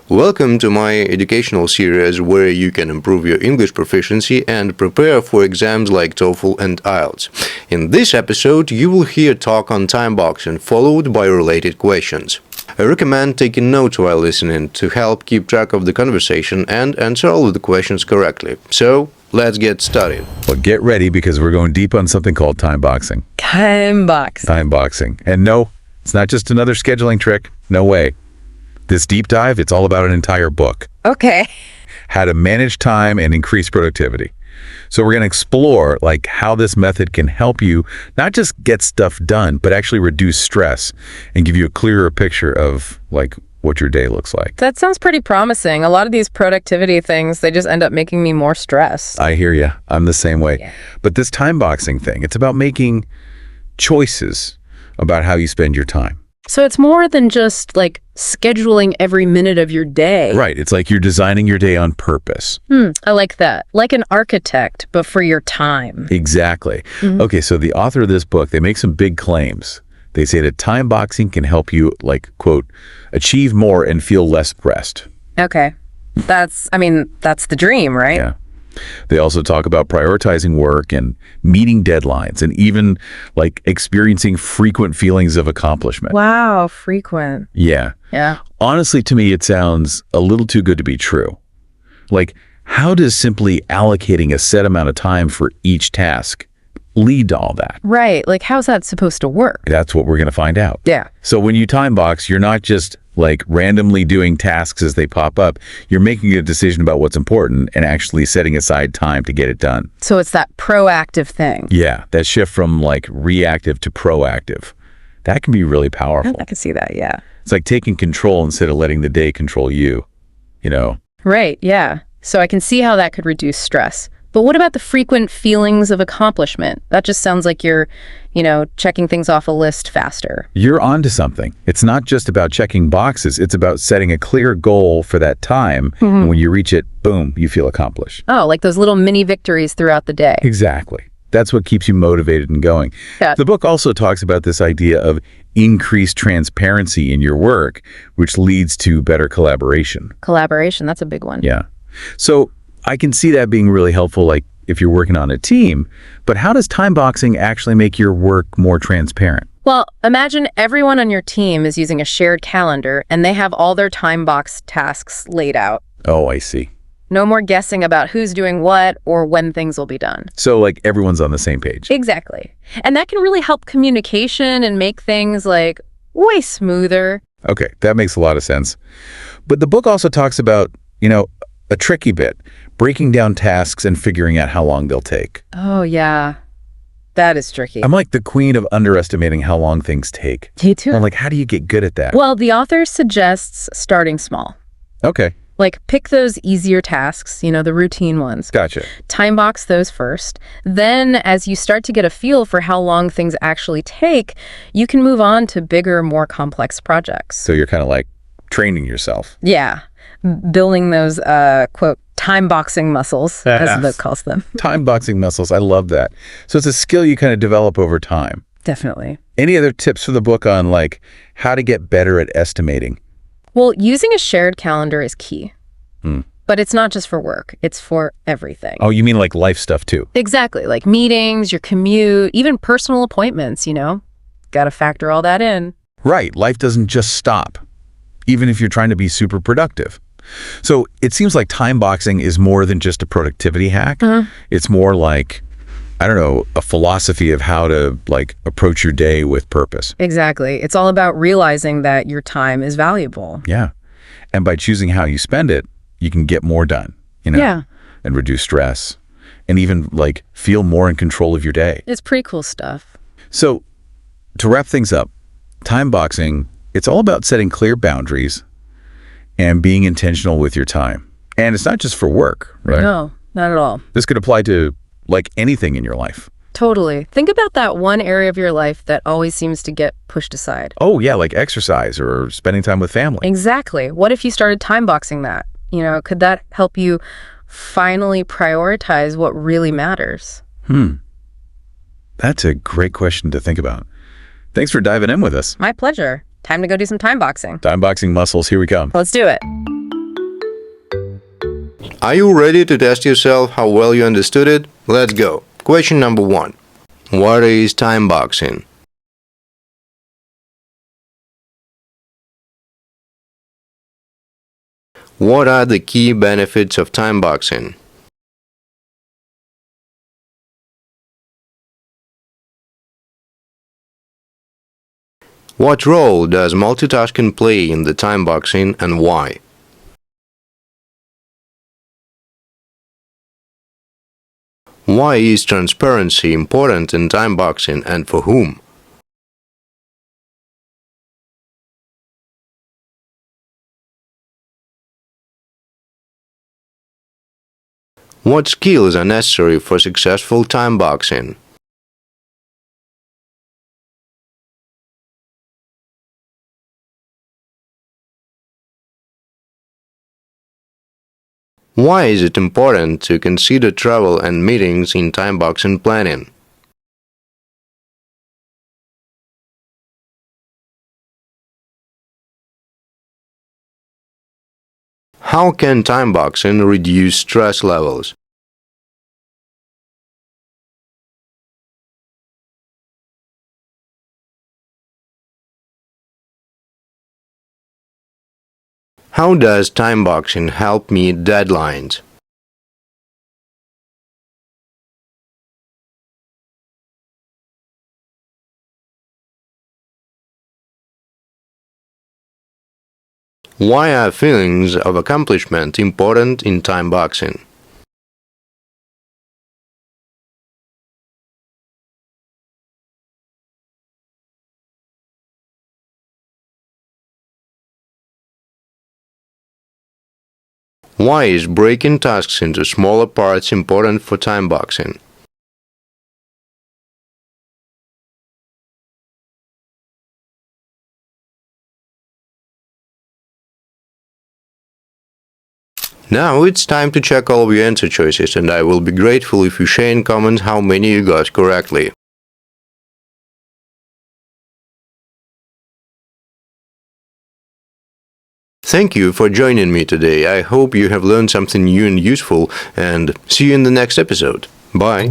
Welcome to my educational series where you can improve your English proficiency and prepare for exams like TOEFL and IELTS. In this episode, you will hear talk on time boxing followed by related questions. I recommend taking notes while listening to help keep track of the conversation and answer all of the questions correctly. So, let's get started. Well, get ready because we're going deep on something called time boxing. Time boxing. And no, it's not just another scheduling trick. No way. This deep dive, it's all about an entire book. Okay. How to manage time and increase productivity. So we're going to explore how this method can help you not just get stuff done, but actually reduce stress and give you a clearer picture of what your day looks like. That sounds pretty promising. A lot of these productivity things, they just end up making me more stressed. I hear you. I'm the same way. Yeah. But this time boxing thing, it's about making choices about how you spend your time. So it's more than just scheduling every minute of your day. Right. It's like you're designing your day on purpose. I like that. Like an architect, but for your time. Exactly. Okay, so the author of this book, they make some big claims. They say that time boxing can help you, quote, achieve more and feel less stressed. Okay. That's the dream, right? Yeah. They also talk about prioritizing work and meeting deadlines and even experiencing frequent feelings of accomplishment. Wow, frequent. Yeah. Yeah. Honestly, to me, it sounds a little too good to be true. How does simply allocating a set amount of time for each task lead to all that? Right. How's that supposed to work? That's what we're going to find out. Yeah. So when you time box, you're not just randomly doing tasks as they pop up. You're making a decision about what's important and actually setting aside time to get it done. So it's that proactive thing. Yeah, that shift from reactive to proactive. That can be really powerful. I can see that, yeah. It's like taking control instead of letting the day control you, Right, yeah. So I can see how that could reduce stress. But what about the frequent feelings of accomplishment? That just sounds like you're, checking things off a list faster. You're onto something. It's not just about checking boxes. It's about setting a clear goal for that time. And when you reach it, boom, you feel accomplished. Oh, like those little mini victories throughout the day. Exactly. That's what keeps you motivated and going. Yeah. The book also talks about this idea of increased transparency in your work, which leads to better collaboration. Collaboration, that's a big one. Yeah. So I can see that being really helpful, if you're working on a team, but how does time boxing actually make your work more transparent? Well, imagine everyone on your team is using a shared calendar and they have all their time box tasks laid out. Oh, I see. No more guessing about who's doing what or when things will be done. So everyone's on the same page. Exactly. And that can really help communication and make things way smoother. Okay, that makes a lot of sense. But the book also talks about, a tricky bit, breaking down tasks and figuring out how long they'll take. Oh, yeah. That is tricky. I'm like the queen of underestimating how long things take. Me too. I'm how do you get good at that? Well, the author suggests starting small. Okay. Pick those easier tasks, the routine ones. Gotcha. Time box those first. Then, as you start to get a feel for how long things actually take, you can move on to bigger, more complex projects. So you're kind of training yourself. Yeah. Building those, quote, time boxing muscles, as the book calls them. Time boxing muscles. I love that. So it's a skill you kind of develop over time. Definitely. Any other tips for the book on how to get better at estimating? Well, using a shared calendar is key. But it's not just for work. It's for everything. Oh, you mean life stuff too? Exactly. Meetings, your commute, even personal appointments, Got to factor all that in. Right. Life doesn't just stop, even if you're trying to be super productive. So it seems like time boxing is more than just a productivity hack. It's more a philosophy of how to approach your day with purpose. Exactly. It's all about realizing that your time is valuable. Yeah. And by choosing how you spend it, you can get more done, Yeah. and reduce stress and even feel more in control of your day. It's pretty cool stuff. So to wrap things up, time boxing, it's all about setting clear boundaries and being intentional with your time. And it's not just for work, right? No, not at all. This could apply to anything in your life. Totally. Think about that one area of your life that always seems to get pushed aside. Oh, yeah, exercise or spending time with family. Exactly. What if you started time boxing that? Could that help you finally prioritize what really matters? That's a great question to think about. Thanks for diving in with us. My pleasure. Time to go do some time boxing. Time boxing muscles, here we come. Let's do it. Are you ready to test yourself how well you understood it? Let's go. Question number 1. What is time boxing? What are the key benefits of time boxing? What role does multitasking play in the time boxing and why? Why is transparency important in time boxing and for whom? What skills are necessary for successful time boxing? Why is it important to consider travel and meetings in time boxing planning? How can time boxing reduce stress levels? How does time boxing help meet deadlines? Why are feelings of accomplishment important in time boxing? Why is breaking tasks into smaller parts important for time boxing? Now it's time to check all of your answer choices, and I will be grateful if you share in comments how many you got correctly. Thank you for joining me today. I hope you have learned something new and useful, and see you in the next episode. Bye.